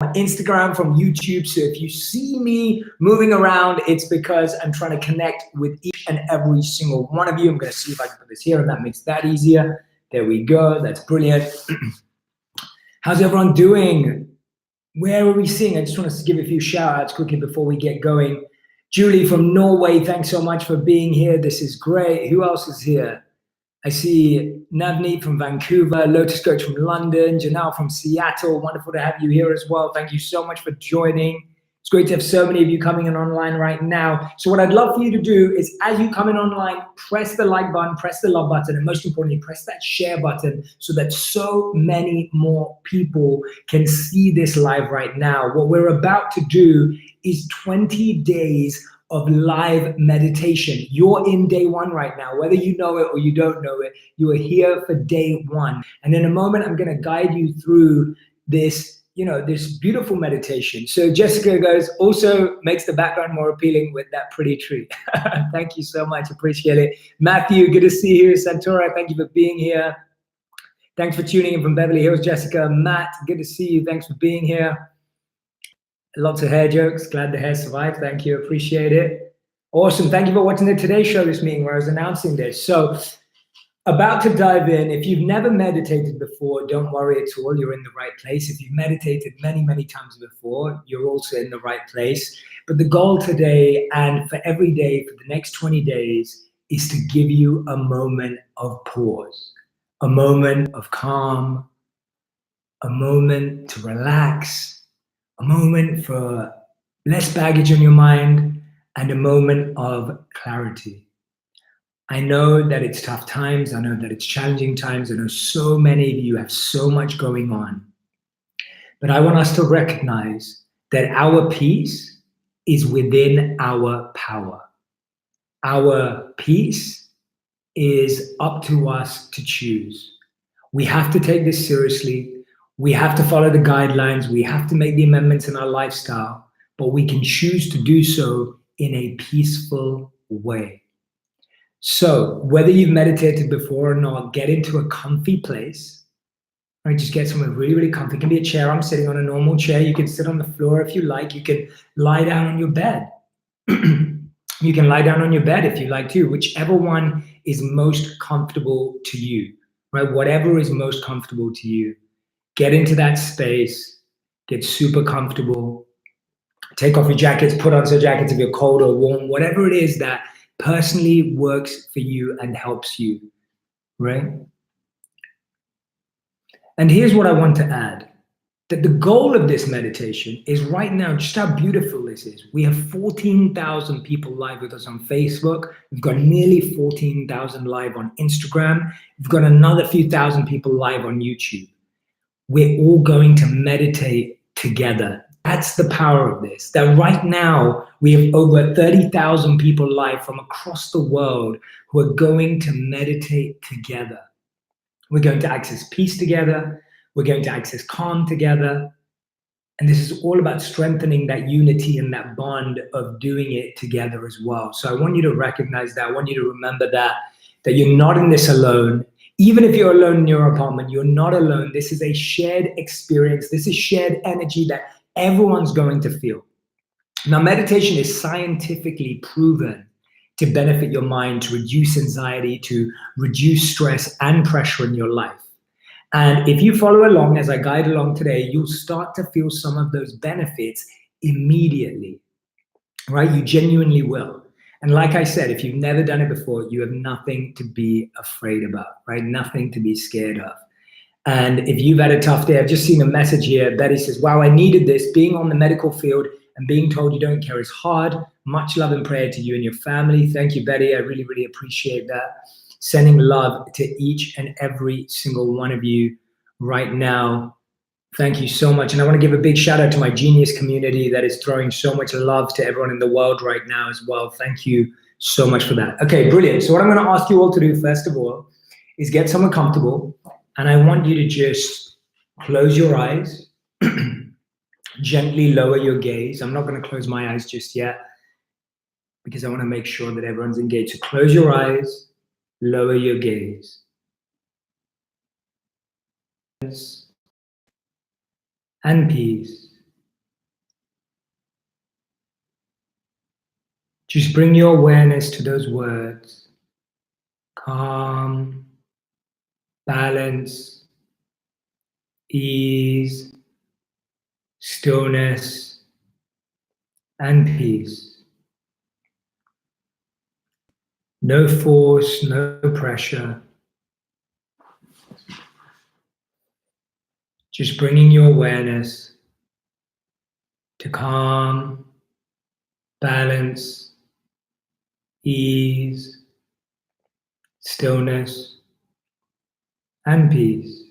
Instagram, from YouTube. So if you see me moving around, it's because I'm trying to connect with each and every single one of you. I'm going to see if I can put this here, and that makes that easier. There we go. That's brilliant. How's everyone doing? Where are we seeing? I just want to give a few shout outs quickly before we get going. Julie from Norway, thanks so much for being here. This is great. Who else is here? I see Navneet from Vancouver, Lotus Coach from London, Janelle from Seattle. Wonderful to have you here as well. Thank you so much for joining. It's great to have so many of you coming in online right now. So what I'd love for you to do is, as you come in online, press the like button, press the love button, and most importantly, press that share button so that so many more people can see this live right now. What we're about to do is 20 days of live meditation. You're in day one right now. Whether you know it or you don't know it, you are here for day one. And in a moment, I'm going to guide you through this, this beautiful meditation. So Jessica goes, also makes the background more appealing with that pretty tree. Thank you so much. Appreciate it. Matthew, good to see you. Santora, thank you for being here. Thanks for tuning in from Beverly Hills. Jessica, Matt, good to see you. Thanks for being here. Lots of hair jokes. Glad the hair survived. Thank you. Appreciate it. Awesome. Thank you for watching the Today Show this meeting where I was announcing this. So about to dive in. If you've never meditated before, don't worry at all. You're in the right place. If you've meditated many, many times before, you're also in the right place. But the goal today and for every day for the next 20 days is to give you a moment of pause, a moment of calm, a moment to relax, a moment for less baggage on your mind, and a moment of clarity. I know that it's tough times. I know that it's challenging times. I know so many of you have so much going on. But I want us to recognize that our peace is within our power. Our peace is up to us to choose. We have to take this seriously. We have to follow the guidelines. We have to make the amendments in our lifestyle, but we can choose to do so in a peaceful way. So whether you've meditated before or not, get into a comfy place, right? Just get somewhere really, really comfy. It can be a chair. I'm sitting on a normal chair. You can sit on the floor if you like. You can lie down on your bed. You can lie down on your bed if you like to, whichever one is most comfortable to you, right? Whatever is most comfortable to you. Get into that space, get super comfortable, take off your jackets, put on some jackets if you're cold or warm, whatever it is that personally works for you and helps you, right? And here's what I want to add, that the goal of this meditation is right now, just how beautiful this is. We have 14,000 people live with us on Facebook. We've got nearly 14,000 live on Instagram. We've got another few thousand people live on YouTube. We're all going to meditate together. That's the power of this, that right now we have over 30,000 people live from across the world who are going to meditate together. We're going to access peace together. We're going to access calm together. And this is all about strengthening that unity and that bond of doing it together as well. So I want you to recognize that. I want you to remember that you're not in this alone. Even if you're alone in your apartment, you're not alone. This is a shared experience. This is shared energy that everyone's going to feel. Now, meditation is scientifically proven to benefit your mind, to reduce anxiety, to reduce stress and pressure in your life. And if you follow along as I guide along today, you'll start to feel some of those benefits immediately, right? You genuinely will. And like I said, if you've never done it before, you have nothing to be afraid about, right? Nothing to be scared of. And if you've had a tough day, I've just seen a message here. Betty says, wow, I needed this. Being on the medical field and being told you don't care is hard. Much love and prayer to you and your family. Thank you, Betty. I really, really appreciate that. Sending love to each and every single one of you right now. Thank you so much. And I want to give a big shout out to my genius community that is throwing so much love to everyone in the world right now as well. Thank you so much for that. Okay, brilliant. So what I'm going to ask you all to do, first of all, is get somewhere comfortable. And I want you to just close your eyes, gently lower your gaze. I'm not going to close my eyes just yet because I want to make sure that everyone's engaged. So close your eyes, lower your gaze. And peace. Just bring your awareness to those words. Calm, balance, ease, stillness, and peace. No force, no pressure. Just bringing your awareness to calm, balance, ease, stillness, and peace.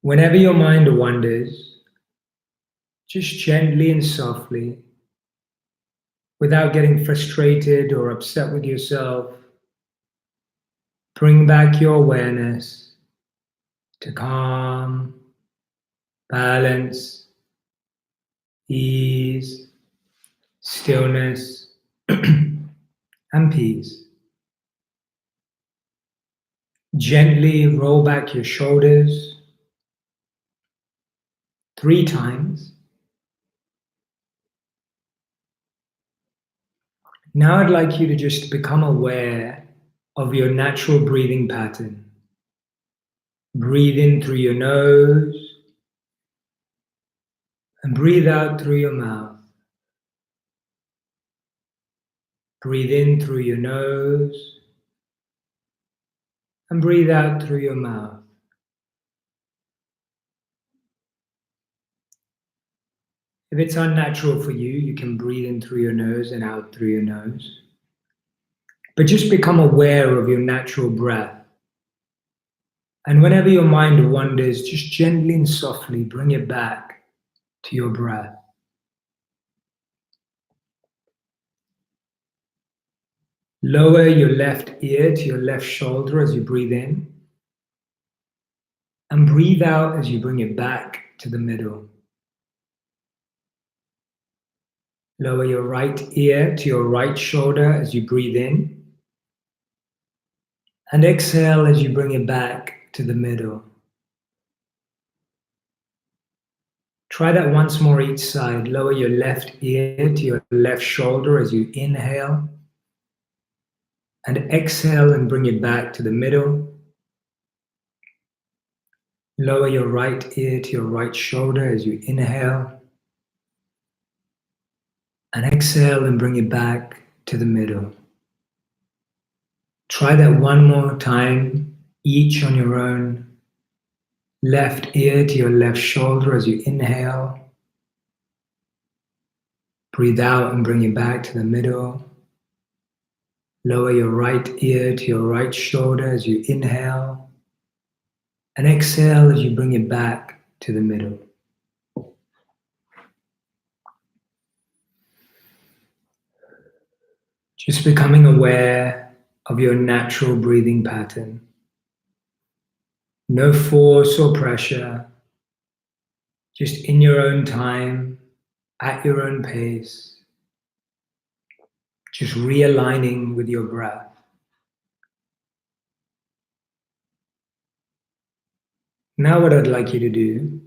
Whenever your mind wanders, just gently and softly, without getting frustrated or upset with yourself, bring back your awareness to calm, balance, ease, stillness, and peace. Gently roll back your shoulders 3 times. Now I'd like you to just become aware of your natural breathing pattern. Breathe in through your nose and breathe out through your mouth. Breathe in through your nose and breathe out through your mouth. If it's unnatural for you, you can breathe in through your nose and out through your nose. But just become aware of your natural breath. And whenever your mind wanders, just gently and softly bring it back to your breath. Lower your left ear to your left shoulder as you breathe in. And breathe out as you bring it back to the middle. Lower your right ear to your right shoulder as you breathe in. And exhale as you bring it back to the middle. Try that once more each side. Lower your left ear to your left shoulder as you inhale. And exhale and bring it back to the middle. Lower your right ear to your right shoulder as you inhale. And exhale and bring it back to the middle. Try that one more time, each on your own. Left ear to your left shoulder as you inhale. Breathe out and bring it back to the middle. Lower your right ear to your right shoulder as you inhale. And exhale as you bring it back to the middle. Just becoming aware of your natural breathing pattern. No force or pressure, just in your own time, at your own pace, just realigning with your breath. Now what I'd like you to do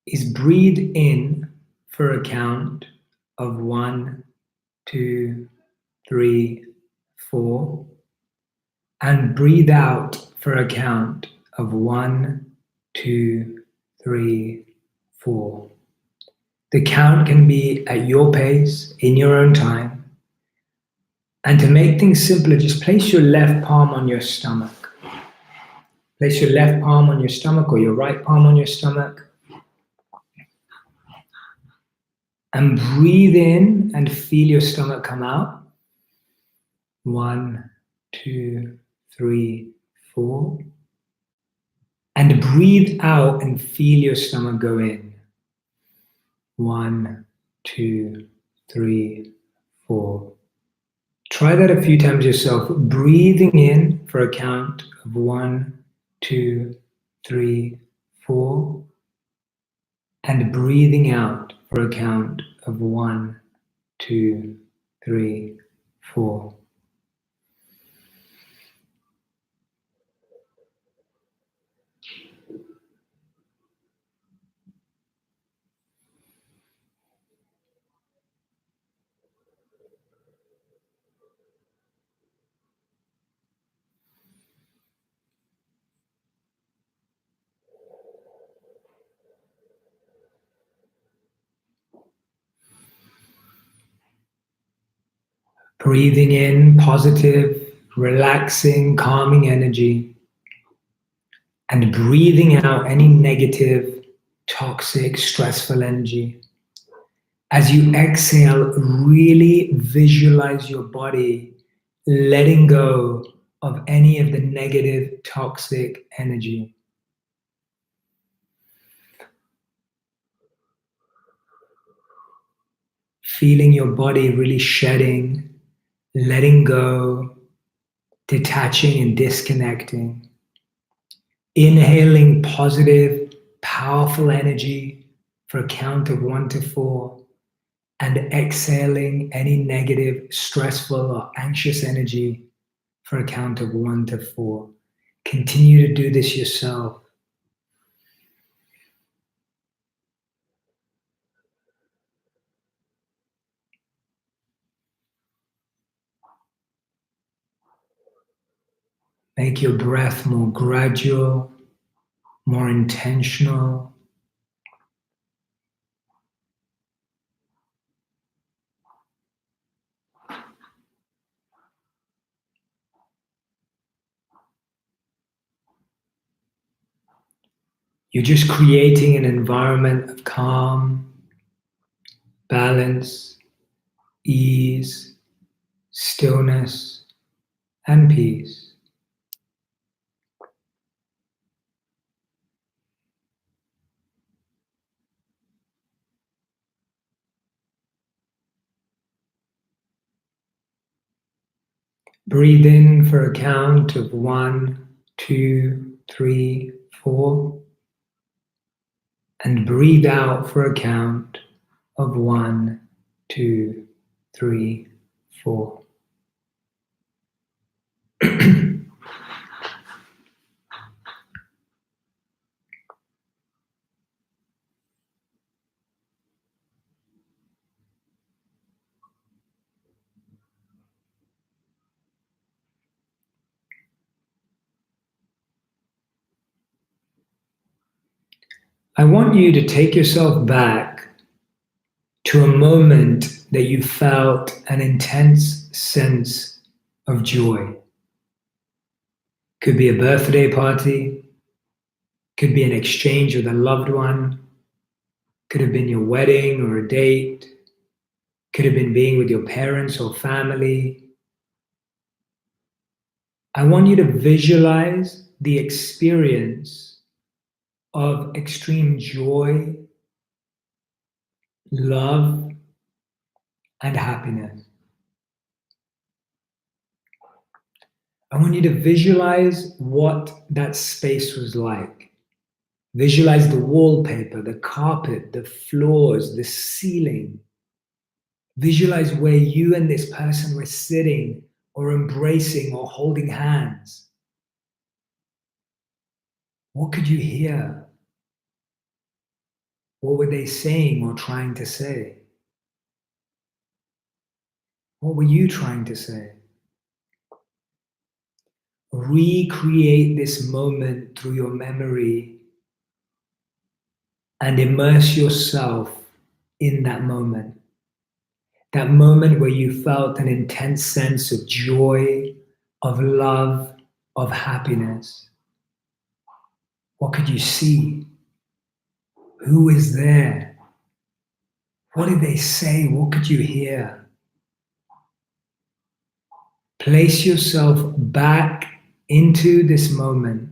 is breathe in for a count of 1, 2, 3, 4, and breathe out for a count of 1, 2, 3, 4. The count can be at your pace, in your own time. And to make things simpler, just place your left palm on your stomach. Place your left palm on your stomach or your right palm on your stomach. And breathe in and feel your stomach come out. 1, 2, 3, 4. And breathe out and feel your stomach go in. 1, 2, 3, 4. Try that a few times yourself. Breathing in for a count of 1, 2, 3, 4. And breathing out for a count of 1, 2, 3, 4. Breathing in positive, relaxing, calming energy, and breathing out any negative, toxic, stressful energy. As you exhale, really visualize your body letting go of any of the negative, toxic energy. Feeling your body really shedding, letting go, detaching and disconnecting. Inhaling positive, powerful energy for a count of 1 to 4, and exhaling any negative, stressful, or anxious energy for a count of 1 to 4. Continue to do this yourself. Make your breath more gradual, more intentional. You're just creating an environment of calm, balance, ease, stillness, and peace. Breathe in for a count of 1, 2, 3, 4, and breathe out for a count of 1, 2, 3, 4. I want you to take yourself back to a moment that you felt an intense sense of joy. Could be a birthday party, could be an exchange with a loved one, could have been your wedding or a date, could have been being with your parents or family. I want you to visualize the experience of extreme joy, love, and happiness. I want you to visualize what that space was like. Visualize the wallpaper, the carpet, the floors, the ceiling. Visualize where you and this person were sitting or embracing or holding hands. What could you hear? What were they saying or trying to say? What were you trying to say? Recreate this moment through your memory and immerse yourself in that moment. That moment where you felt an intense sense of joy, of love, of happiness. What could you see? Who is there? What did they say? What could you hear? Place yourself back into this moment.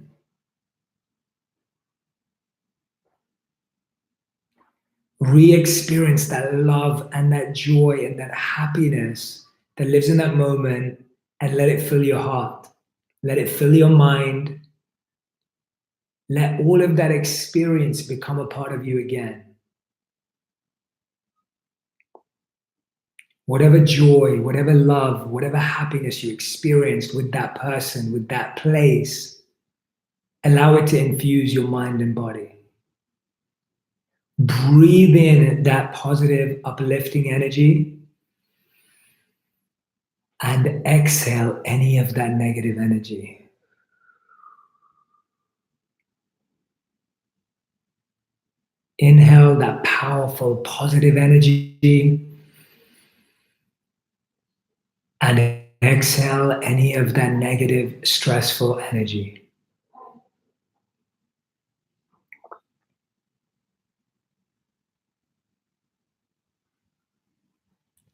Re-experience that love and that joy and that happiness that lives in that moment, and let it fill your heart. Let it fill your mind. Let all of that experience become a part of you again. Whatever joy, whatever love, whatever happiness you experienced with that person, with that place, allow it to infuse your mind and body. Breathe in that positive, uplifting energy and exhale any of that negative energy. Inhale that powerful, positive energy. And exhale any of that negative, stressful energy.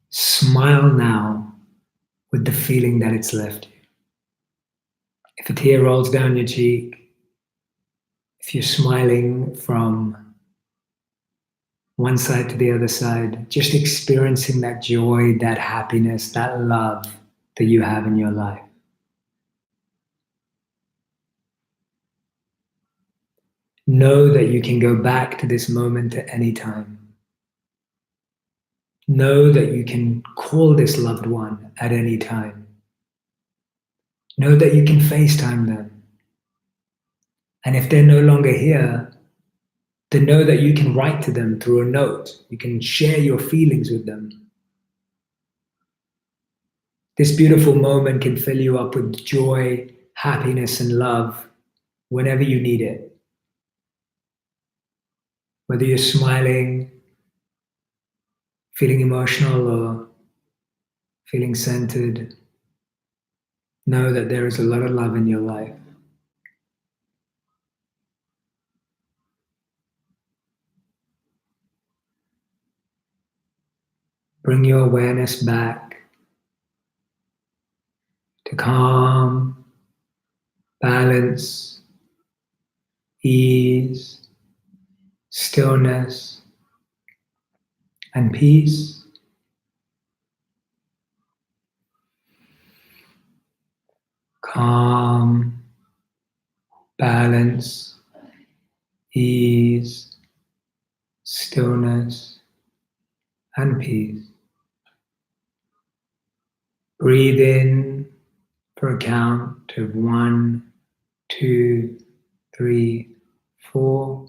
Smile now with the feeling that it's left you. If a tear rolls down your cheek, if you're smiling from one side to the other side, just experiencing that joy, that happiness, that love that you have in your life. Know that you can go back to this moment at any time. Know that you can call this loved one at any time. Know that you can FaceTime them. And if they're no longer here, then know that you can write to them through a note. You can share your feelings with them. This beautiful moment can fill you up with joy, happiness, and love whenever you need it. Whether you're smiling, feeling emotional, or feeling centered, know that there is a lot of love in your life. Bring your awareness back to calm, balance, ease, stillness, and peace. Calm, balance, ease, stillness, and peace. Breathe in for a count of 1, 2, 3, 4,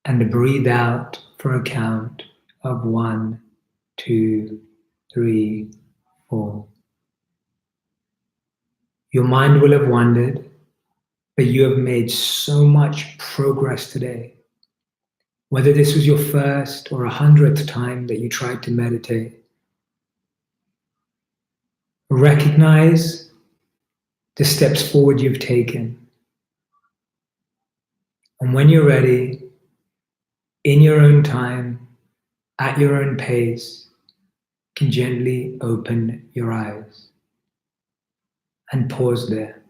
and breathe out for a count of 1, 2, 3, 4. Your mind will have wandered, but you have made so much progress today. Whether this was your first or 100th time that you tried to meditate, recognize the steps forward you've taken. And when you're ready, in your own time, at your own pace, you can gently open your eyes and pause there.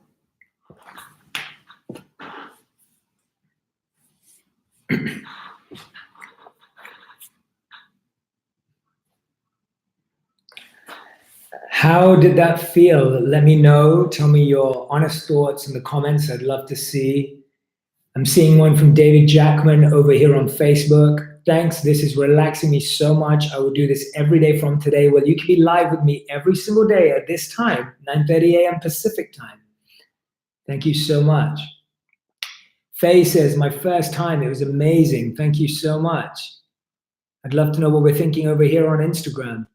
How did that feel? Let me know. Tell me your honest thoughts in the comments. I'd love to see. I'm seeing one from David Jackman over here on Facebook. Thanks, this is relaxing me so much. I will do this every day from today. Well, you can be live with me every single day at this time, 9:30 a.m. Pacific time. Thank you so much. Faye says, my first time, it was amazing. Thank you so much. I'd love to know what we're thinking over here on Instagram.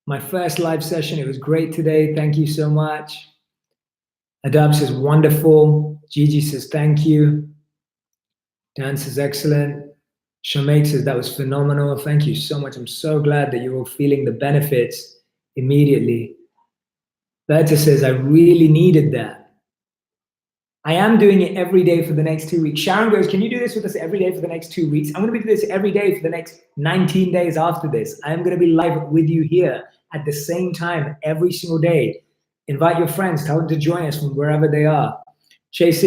My first live session, it was great today. Thank you so much. Adab says, wonderful. Gigi says, thank you. Dan says, excellent. Shameik says, that was phenomenal. Thank you so much. I'm so glad that you're all feeling the benefits immediately. Berta says, I really needed that. I am doing it every day for the next 2 weeks. Sharon goes, can you do this with us every day for the next 2 weeks? I'm going to be doing this every day for the next 19 days after this. I am going to be live with you here at the same time every single day. Invite your friends, tell them to join us from wherever they are. Chase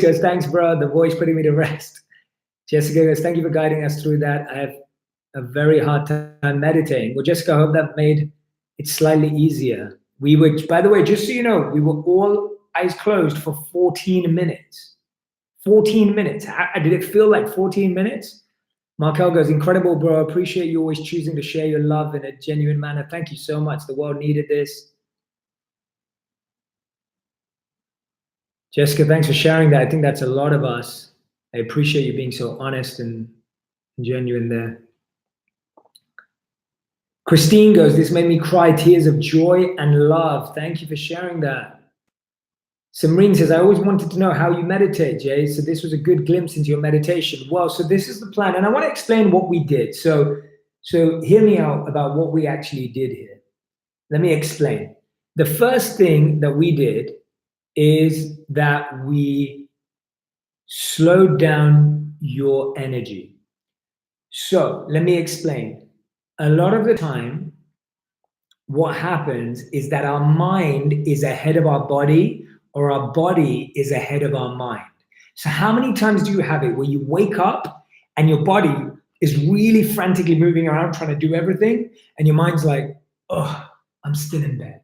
goes, thanks, bro. The voice putting me to rest. Jessica goes, thank you for guiding us through that. I have a very hard time meditating. Well, Jessica, I hope that made it slightly easier. We were, by the way, just so you know, we were all eyes closed for 14 minutes. 14 minutes. Did it feel like 14 minutes? Markel goes, incredible, bro. Appreciate you always choosing to share your love in a genuine manner. Thank you so much. The world needed this. Jessica, thanks for sharing that. I think that's a lot of us. I appreciate you being so honest and genuine there. Christine goes, this made me cry tears of joy and love. Thank you for sharing that. Samreen says, I always wanted to know how you meditate, Jay. So this was a good glimpse into your meditation. Well, so this is the plan. And I want to explain what we did. So hear me out about what we actually did here. Let me explain. The first thing that we did is that we slowed down your energy. So let me explain. A lot of the time, what happens is that our mind is ahead of our body, or our body is ahead of our mind. So how many times do you have it where you wake up and your body is really frantically moving around trying to do everything, and your mind's like, oh, I'm still in bed,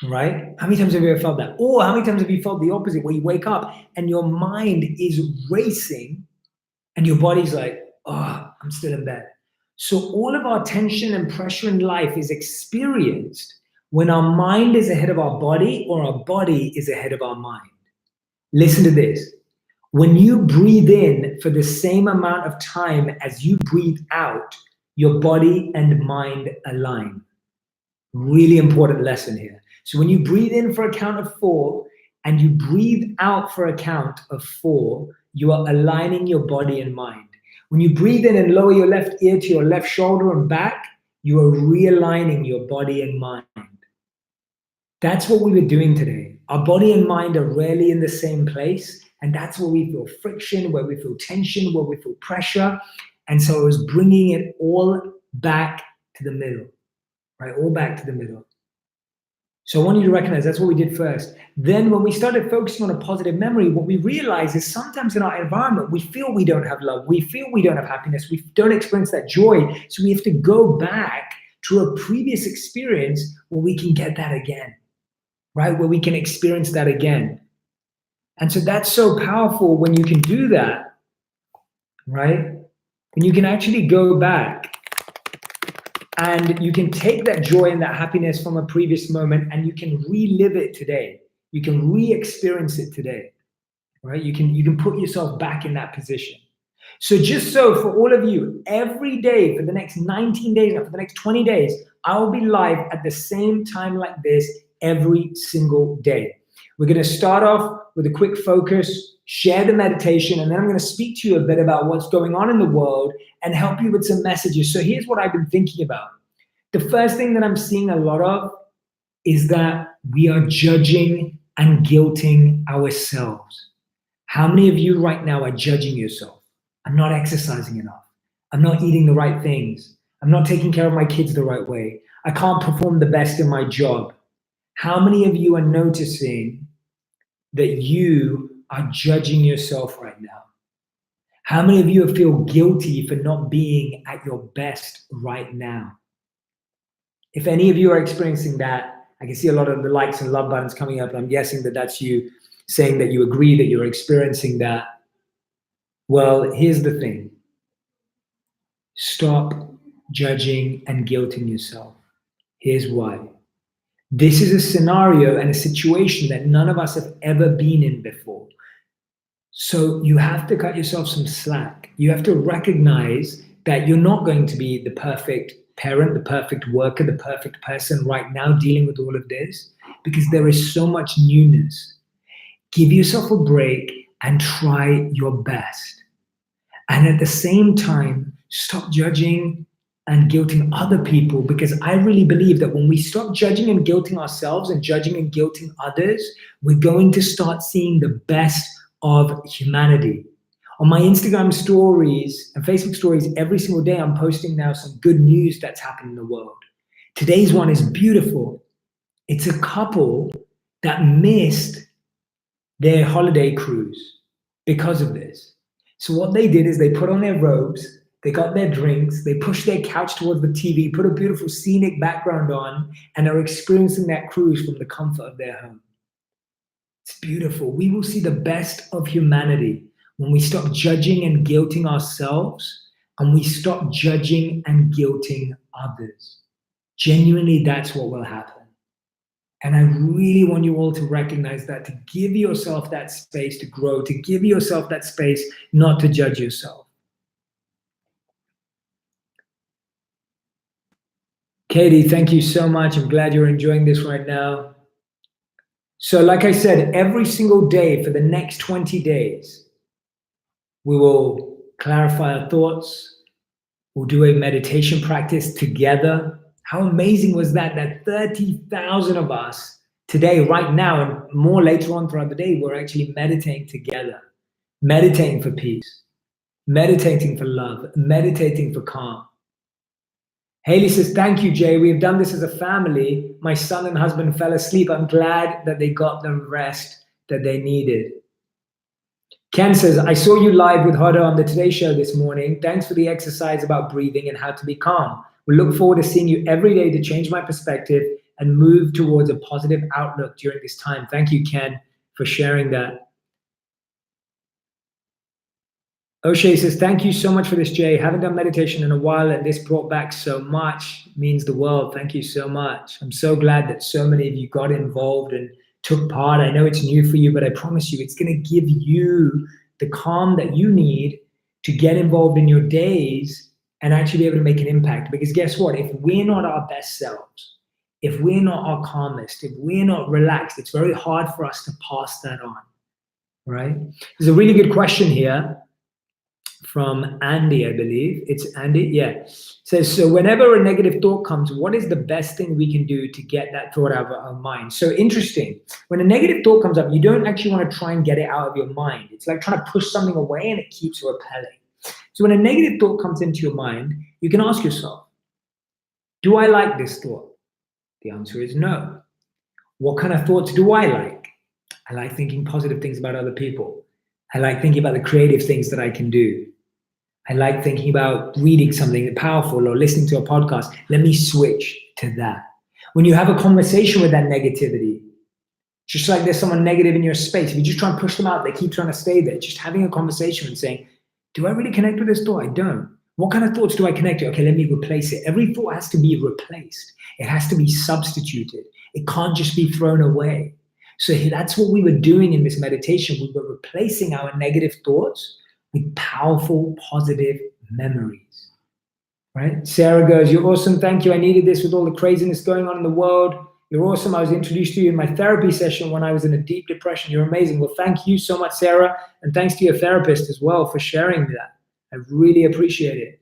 right? How many times have you ever felt that? Or how many times have you felt the opposite, where you wake up and your mind is racing and your body's like, oh, I'm still in bed. So all of our tension and pressure in life is experienced when our mind is ahead of our body, or our body is ahead of our mind. Listen to this. When you breathe in for the same amount of time as you breathe out, your body and mind align. Really important lesson here. So when you breathe in for a count of 4 and you breathe out for a count of 4, you are aligning your body and mind. When you breathe in and lower your left ear to your left shoulder and back, you are realigning your body and mind. That's what we were doing today. Our body and mind are rarely in the same place, and that's where we feel friction, where we feel tension, where we feel pressure. And so I was bringing it all back to the middle, right? All back to the middle. So I want you to recognize that's what we did first. Then when we started focusing on a positive memory, what we realized is sometimes in our environment, we feel we don't have love. We feel we don't have happiness. We don't experience that joy. So we have to go back to a previous experience where we can get that again, right? Where we can experience that again. And so that's so powerful when you can do that, right? And you can actually go back and you can take that joy and that happiness from a previous moment and you can relive it today. You can re-experience it today, right? You can put yourself back in that position. So just so for all of you, every day for the next 19 days, for the next 20 days, I will be live at the same time like this every single day. We're going to start off with a quick focus, share the meditation, and then I'm going to speak to you a bit about what's going on in the world and help you with some messages. So here's what I've been thinking about. The first thing that I'm seeing a lot of is that we are judging and guilting ourselves. How many of you right now are judging yourself? I'm not exercising enough. I'm not eating the right things. I'm not taking care of my kids the right way. I can't perform the best in my job. How many of you are noticing that you are judging yourself right now? How many of you feel guilty for not being at your best right now? If any of you are experiencing that, I can see a lot of the likes and love buttons coming up, and I'm guessing that that's you saying that you agree that you're experiencing that. Well, here's the thing. Stop judging and guilting yourself. Here's why. This is a scenario and a situation that none of us have ever been in before. So you have to cut yourself some slack. You have to recognize that you're not going to be the perfect parent, the perfect worker, the perfect person right now dealing with all of this, because there is so much newness. Give yourself a break and try your best. And at the same time, stop judging and guilting other people, because I really believe that when we stop judging and guilting ourselves and judging and guilting others, we're going to start seeing the best of humanity. On my Instagram stories and Facebook stories, every single day, I'm posting now some good news that's happened in the world. Today's one is beautiful. It's a couple that missed their holiday cruise because of this. So what they did is they put on their robes, they got their drinks, they pushed their couch towards the TV, put a beautiful scenic background on, and are experiencing that cruise from the comfort of their home. It's beautiful. We will see the best of humanity when we stop judging and guilting ourselves and we stop judging and guilting others. Genuinely, that's what will happen. And I really want you all to recognize that, to give yourself that space to grow, to give yourself that space not to judge yourself. Katie, thank you so much. I'm glad you're enjoying this right now. So like I said, every single day for the next 20 days, we will clarify our thoughts. We'll do a meditation practice together. How amazing was that? That 30,000 of us today, right now, and more later on throughout the day, we're actually meditating together, meditating for peace, meditating for love, meditating for calm. Haley says, thank you, Jay. We have done this as a family. My son and husband fell asleep. I'm glad that they got the rest that they needed. Ken says, I saw you live with Hoda on the Today Show this morning. Thanks for the exercise about breathing and how to be calm. We look forward to seeing you every day to change my perspective and move towards a positive outlook during this time. Thank you, Ken, for sharing that. O'Shea says, thank you so much for this, Jay. Haven't done meditation in a while, and this brought back so much. It means the world. Thank you so much. I'm so glad that so many of you got involved and took part. I know it's new for you, but I promise you, it's going to give you the calm that you need to get involved in your days and actually be able to make an impact. Because guess what? If we're not our best selves, if we're not our calmest, if we're not relaxed, it's very hard for us to pass that on, right? There's a really good question here from Andy, I believe. It's Andy, yeah. It says, so whenever a negative thought comes, what is the best thing we can do to get that thought out of our mind? So interesting. When a negative thought comes up, you don't actually want to try and get it out of your mind. It's like trying to push something away and it keeps repelling. So when a negative thought comes into your mind, you can ask yourself, do I like this thought? The answer is no. What kind of thoughts do I like? I like thinking positive things about other people. I like thinking about the creative things that I can do. I like thinking about reading something powerful or listening to a podcast. Let me switch to that. When you have a conversation with that negativity, just like there's someone negative in your space, if you just try and push them out, they keep trying to stay there. Just having a conversation and saying, do I really connect with this thought? I don't. What kind of thoughts do I connect to? Okay, let me replace it. Every thought has to be replaced. It has to be substituted. It can't just be thrown away. So that's what we were doing in this meditation. We were replacing our negative thoughts with powerful, positive memories, right? Sarah goes, you're awesome. Thank you. I needed this with all the craziness going on in the world. You're awesome. I was introduced to you in my therapy session when I was in a deep depression. You're amazing. Well, thank you so much, Sarah. And thanks to your therapist as well for sharing that. I really appreciate it.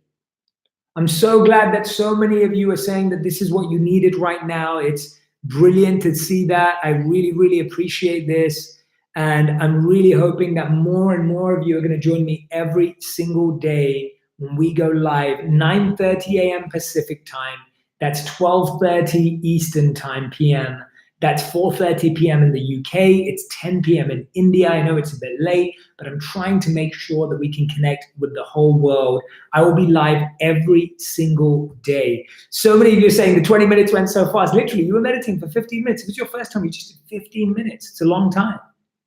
I'm so glad that so many of you are saying that this is what you needed right now. It's brilliant to see that. I really, really appreciate this. And I'm really hoping that more and more of you are going to join me every single day when we go live, 9:30 a.m. Pacific time. That's 12:30 Eastern time PM. That's 4:30 p.m. in the UK. It's 10 p.m. in India. I know it's a bit late, but I'm trying to make sure that we can connect with the whole world. I will be live every single day. So many of you are saying the 20 minutes went so fast. Literally, you were meditating for 15 minutes. If it's your first time, you just did 15 minutes. It's a long time.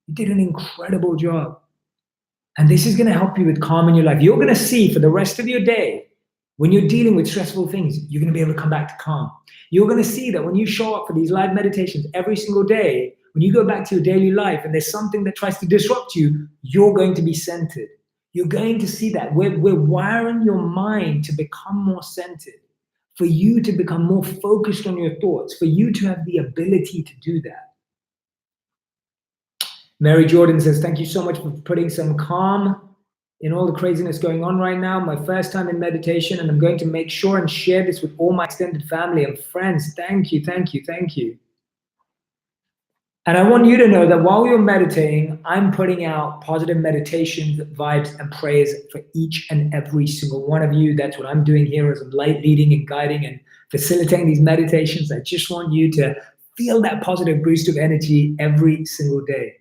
You did an incredible job. And this is going to help you with calm in your life. You're going to see for the rest of your day, when you're dealing with stressful things, you're going to be able to come back to calm. You're going to see that when you show up for these live meditations every single day, when you go back to your daily life and there's something that tries to disrupt you, you're going to be centered. You're going to see that. We're wiring your mind to become more centered, for you to become more focused on your thoughts, for you to have the ability to do that. Mary Jordan says, thank you so much for putting some calm in all the craziness going on right now. My first time in meditation, and I'm going to make sure and share this with all my extended family and friends. Thank you, thank you, thank you. And I want you to know that while you're meditating, I'm putting out positive meditations, vibes, and prayers for each and every single one of you. That's what I'm doing here as I'm light leading and guiding and facilitating these meditations. I just want you to feel that positive boost of energy every single day.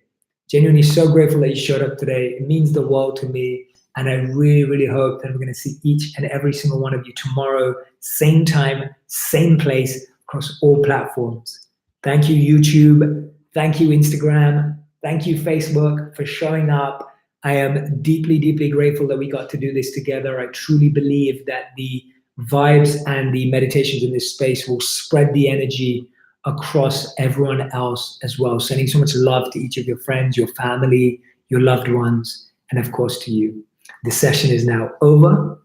Genuinely so grateful that you showed up today. It means the world to me. And I really, really hope that we're going to see each and every single one of you tomorrow, same time, same place, across all platforms. Thank you, YouTube. Thank you, Instagram. Thank you, Facebook, for showing up. I am deeply, deeply grateful that we got to do this together. I truly believe that the vibes and the meditations in this space will spread the energy across everyone else as well. Sending so much love to each of your friends, your family, your loved ones, and of course to you. The session is now over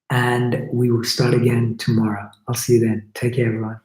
and we will start again tomorrow. I'll see you then. Take care, everyone.